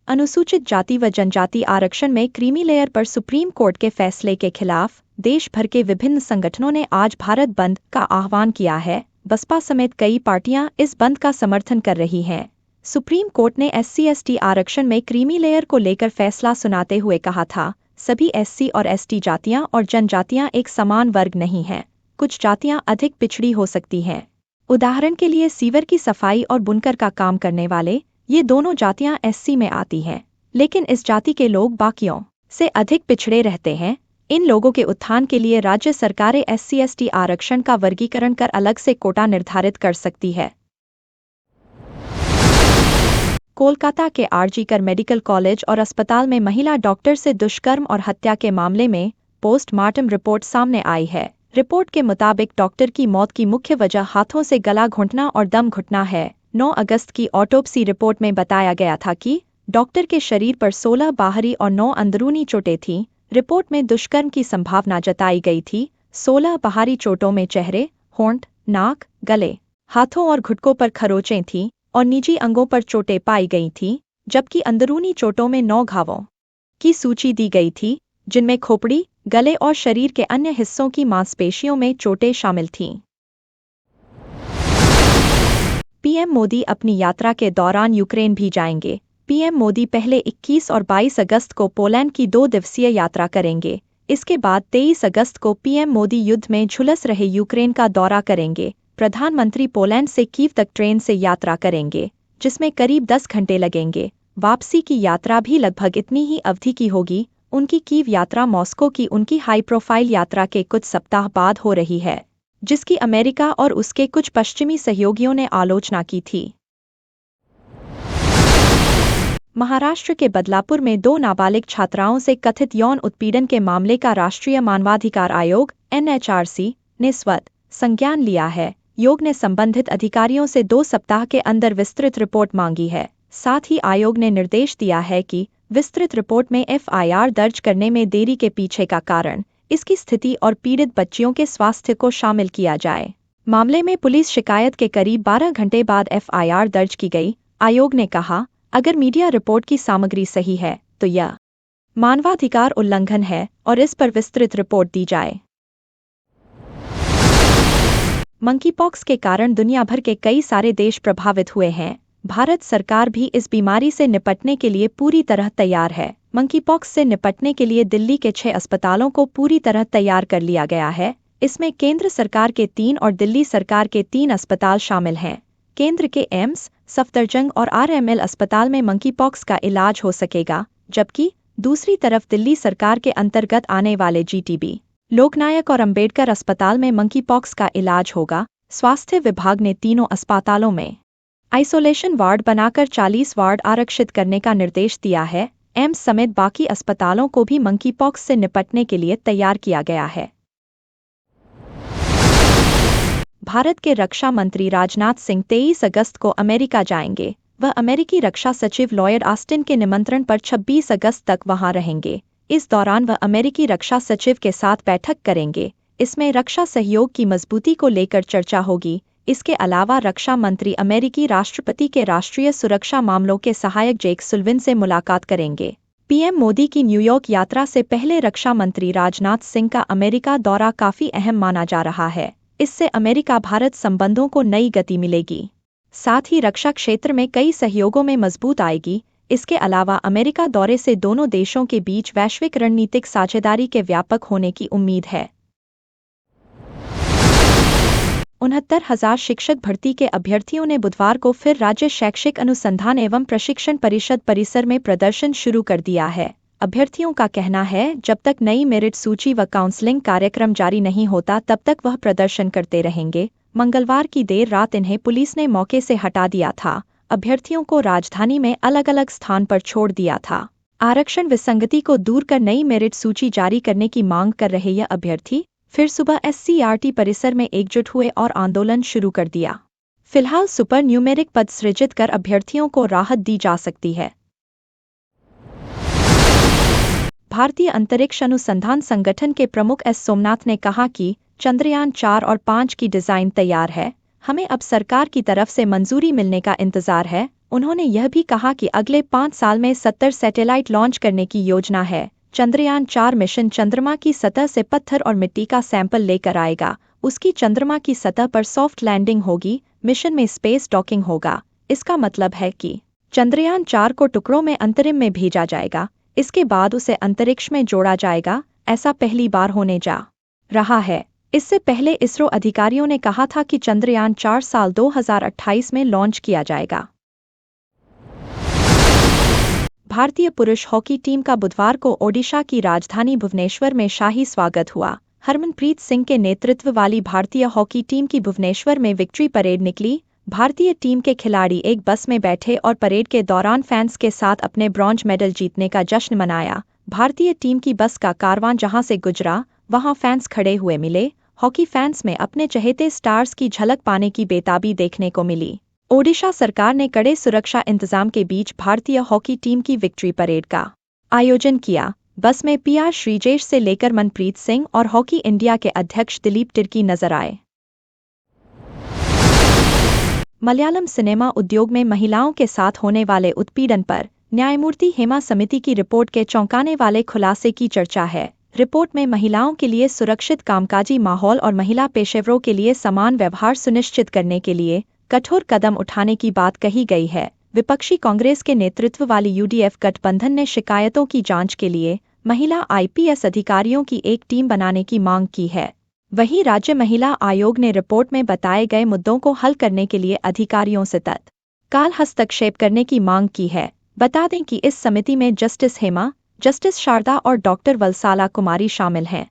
अनुसूचित जाति व जनजाति आरक्षण में क्रीमी लेयर पर सुप्रीम कोर्ट के फैसले के खिलाफ देश भर के विभिन्न संगठनों ने आज भारत बंद का आह्वान किया है। बसपा समेत कई पार्टियां इस बंद का समर्थन कर रही हैं। सुप्रीम कोर्ट ने SC/ST आरक्षण में क्रीमी लेयर को लेकर फैसला सुनाते हुए कहा था, सभी SC और ST जातियां और जनजातियां एक समान वर्ग नहीं हैं। कुछ जातियां अधिक पिछड़ी हो सकती हैं। उदाहरण के लिए सीवर की सफाई और बुनकर का काम करने वाले, ये दोनों जातियां SC में आती हैं, लेकिन इस जाति के लोग बाकियों से अधिक पिछड़े रहते हैं। इन लोगों के उत्थान के लिए राज्य सरकारें SC/ST आरक्षण का वर्गीकरण कर अलग से कोटा निर्धारित कर सकती है। कोलकाता के RG-कर मेडिकल कॉलेज और अस्पताल में महिला डॉक्टर से दुष्कर्म और हत्या के मामले में पोस्टमार्टम रिपोर्ट सामने आई है। रिपोर्ट के मुताबिक डॉक्टर की मौत की मुख्य वजह हाथों से गला घुटना और दम घुटना है। 9 अगस्त की ऑटोप्सी रिपोर्ट में बताया गया था कि डॉक्टर के शरीर पर 16 बाहरी और 9 अंदरूनी चोटें थीं। रिपोर्ट में दुष्कर्म की संभावना जताई गई थी। 16 बाहरी चोटों में चेहरे, होंठ, नाक, गले, हाथों और घुटनों पर खरोंचें थीं और निजी अंगों पर चोटें पाई गई थीं, जबकि अंदरूनी चोटों में 9 घावों की सूची दी गई थी, जिनमें खोपड़ी, गले और शरीर के अन्य हिस्सों की मांसपेशियों में चोटें शामिल थीं। पीएम मोदी अपनी यात्रा के दौरान यूक्रेन भी जाएंगे। पीएम मोदी पहले 21 और 22 अगस्त को पोलैंड की 2 दिवसीय यात्रा करेंगे। इसके बाद 23 अगस्त को पीएम मोदी युद्ध में झुलस रहे यूक्रेन का दौरा करेंगे। प्रधानमंत्री पोलैंड से कीव तक ट्रेन से यात्रा करेंगे, जिसमें करीब 10 घंटे लगेंगे। वापसी की यात्रा भी लगभग इतनी ही अवधि की होगी। उनकी कीव यात्रा मॉस्को की उनकी हाई प्रोफाइल यात्रा के कुछ सप्ताह बाद हो रही है, जिसकी अमेरिका और उसके कुछ पश्चिमी सहयोगियों ने आलोचना की थी। महाराष्ट्र के बदलापुर में 2 नाबालिग छात्राओं से कथित यौन उत्पीड़न के मामले का राष्ट्रीय मानवाधिकार आयोग NHRC ने स्वतः संज्ञान लिया है। योग ने संबंधित अधिकारियों से 2 सप्ताह के अंदर विस्तृत रिपोर्ट मांगी है। साथ ही आयोग ने निर्देश दिया है कि विस्तृत रिपोर्ट में FIR दर्ज करने में देरी के पीछे का कारण, इसकी स्थिति और पीड़ित बच्चियों के स्वास्थ्य को शामिल किया जाए। मामले में पुलिस शिकायत के करीब 12 घंटे बाद FIR दर्ज की गई। आयोग ने कहा, अगर मीडिया रिपोर्ट की सामग्री सही है तो यह मानवाधिकार उल्लंघन है और इस पर विस्तृत रिपोर्ट दी जाए। मंकीपॉक्स के कारण दुनिया भर के कई सारे देश प्रभावित हुए हैं। भारत सरकार भी इस बीमारी से निपटने के लिए पूरी तरह तैयार है। मंकीपॉक्स से निपटने के लिए दिल्ली के 6 अस्पतालों को पूरी तरह तैयार कर लिया गया है। इसमें केंद्र सरकार के 3 और दिल्ली सरकार के 3 अस्पताल शामिल हैं। केंद्र के एम्स, सफदरजंग और RML अस्पताल में मंकीपॉक्स का इलाज हो सकेगा, जबकि दूसरी तरफ दिल्ली सरकार के अंतर्गत आने वाले GTB, लोकनायक और अंबेडकर अस्पताल में मंकीपॉक्स का इलाज होगा। स्वास्थ्य विभाग ने तीनों अस्पतालों में आइसोलेशन वार्ड बनाकर 40 वार्ड आरक्षित करने का निर्देश दिया है। एम्स समेत बाकी अस्पतालों को भी मंकीपॉक्स से निपटने के लिए तैयार किया गया है। भारत के रक्षा मंत्री राजनाथ सिंह 23 अगस्त को अमेरिका जाएंगे। वह अमेरिकी रक्षा सचिव लॉयड ऑस्टिन के निमंत्रण पर 26 अगस्त तक वहां रहेंगे। इस दौरान वह अमेरिकी रक्षा सचिव के साथ बैठक करेंगे। इसमें रक्षा सहयोग की मजबूती को लेकर चर्चा होगी। इसके अलावा रक्षा मंत्री अमेरिकी राष्ट्रपति के राष्ट्रीय सुरक्षा मामलों के सहायक जेक सुल्लिवन से मुलाकात करेंगे। पीएम मोदी की न्यूयॉर्क यात्रा से पहले रक्षा मंत्री राजनाथ सिंह का अमेरिका दौरा काफी अहम माना जा रहा है। इससे अमेरिका भारत संबंधों को नई गति मिलेगी। साथ ही रक्षा क्षेत्र में कई सहयोगों में मजबूत आएगी। इसके अलावा अमेरिका दौरे से दोनों देशों के बीच वैश्विक रणनीतिक साझेदारी के व्यापक होने की उम्मीद है। 69,000 शिक्षक भर्ती के अभ्यर्थियों ने बुधवार को फिर राज्य शैक्षिक अनुसंधान एवं प्रशिक्षण परिषद परिसर में प्रदर्शन शुरू कर दिया है। अभ्यर्थियों का कहना है, जब तक नई मेरिट सूची व काउंसलिंग कार्यक्रम जारी नहीं होता तब तक वह प्रदर्शन करते रहेंगे। मंगलवार की देर रात इन्हें पुलिस ने मौके से हटा दिया था। अभ्यर्थियों को राजधानी में अलग अलग स्थान पर छोड़ दिया था। आरक्षण विसंगति को दूर कर नई मेरिट सूची जारी करने की मांग कर रहे यह अभ्यर्थी फिर सुबह SCRT परिसर में एकजुट हुए और आंदोलन शुरू कर दिया। फिलहाल सुपर न्यूमेरिक पद सृजित कर अभ्यर्थियों को राहत दी जा सकती है। भारतीय अंतरिक्ष अनुसंधान संगठन के प्रमुख S सोमनाथ ने कहा कि चंद्रयान 4 और 5 की डिजाइन तैयार है। हमें अब सरकार की तरफ से मंजूरी मिलने का इंतजार है। उन्होंने यह भी कहा कि अगले 5 साल में 70 सैटेलाइट लॉन्च करने की योजना है। चंद्रयान 4 मिशन चंद्रमा की सतह से पत्थर और मिट्टी का सैंपल लेकर आएगा। उसकी चंद्रमा की सतह पर सॉफ्ट लैंडिंग होगी। मिशन में स्पेस डॉकिंग होगा। इसका मतलब है कि चंद्रयान 4 को टुकड़ों में अंतरिम में भेजा जाएगा। इसके बाद उसे अंतरिक्ष में जोड़ा जाएगा। ऐसा पहली बार होने जा रहा है। इससे पहले इसरो अधिकारियों ने कहा था कि चंद्रयान 4 साल 2028 में लॉन्च किया जाएगा। भारतीय पुरुष हॉकी टीम का बुधवार को ओडिशा की राजधानी भुवनेश्वर में शाही स्वागत हुआ। हरमनप्रीत सिंह के नेतृत्व वाली भारतीय हॉकी टीम की भुवनेश्वर में विक्ट्री परेड निकली। भारतीय टीम के खिलाड़ी एक बस में बैठे और परेड के दौरान फैंस के साथ अपने ब्रॉन्ज मेडल जीतने का जश्न मनाया। भारतीय टीम की बस का कारवां जहां से गुजरा, वहां फैंस खड़े हुए मिले। हॉकी फैंस में अपने चहेते स्टार्स की झलक पाने की बेताबी देखने को मिली। ओडिशा सरकार ने कड़े सुरक्षा इंतजाम के बीच भारतीय हॉकी टीम की विक्ट्री परेड का आयोजन किया। बस में पीआर श्रीजेश से लेकर मनप्रीत सिंह और हॉकी इंडिया के अध्यक्ष दिलीप तिर्की नजर आए। मलयालम सिनेमा उद्योग में महिलाओं के साथ होने वाले उत्पीड़न पर न्यायमूर्ति हेमा समिति की रिपोर्ट के चौंकाने वाले खुलासे की चर्चा है। रिपोर्ट में महिलाओं के लिए सुरक्षित कामकाजी माहौल और महिला पेशेवरों के लिए समान व्यवहार सुनिश्चित करने के लिए कठोर कदम उठाने की बात कही गई है। विपक्षी कांग्रेस के नेतृत्व वाली यूडीएफ गठबंधन ने शिकायतों की जांच के लिए महिला आईपीएस अधिकारियों की एक टीम बनाने की मांग की है। वहीं राज्य महिला आयोग ने रिपोर्ट में बताए गए मुद्दों को हल करने के लिए अधिकारियों से तत्काल हस्तक्षेप करने की मांग की है। बता दें कि इस समिति में जस्टिस हेमा, जस्टिस शारदा और डॉक्टर वलसाला कुमारी शामिल हैं।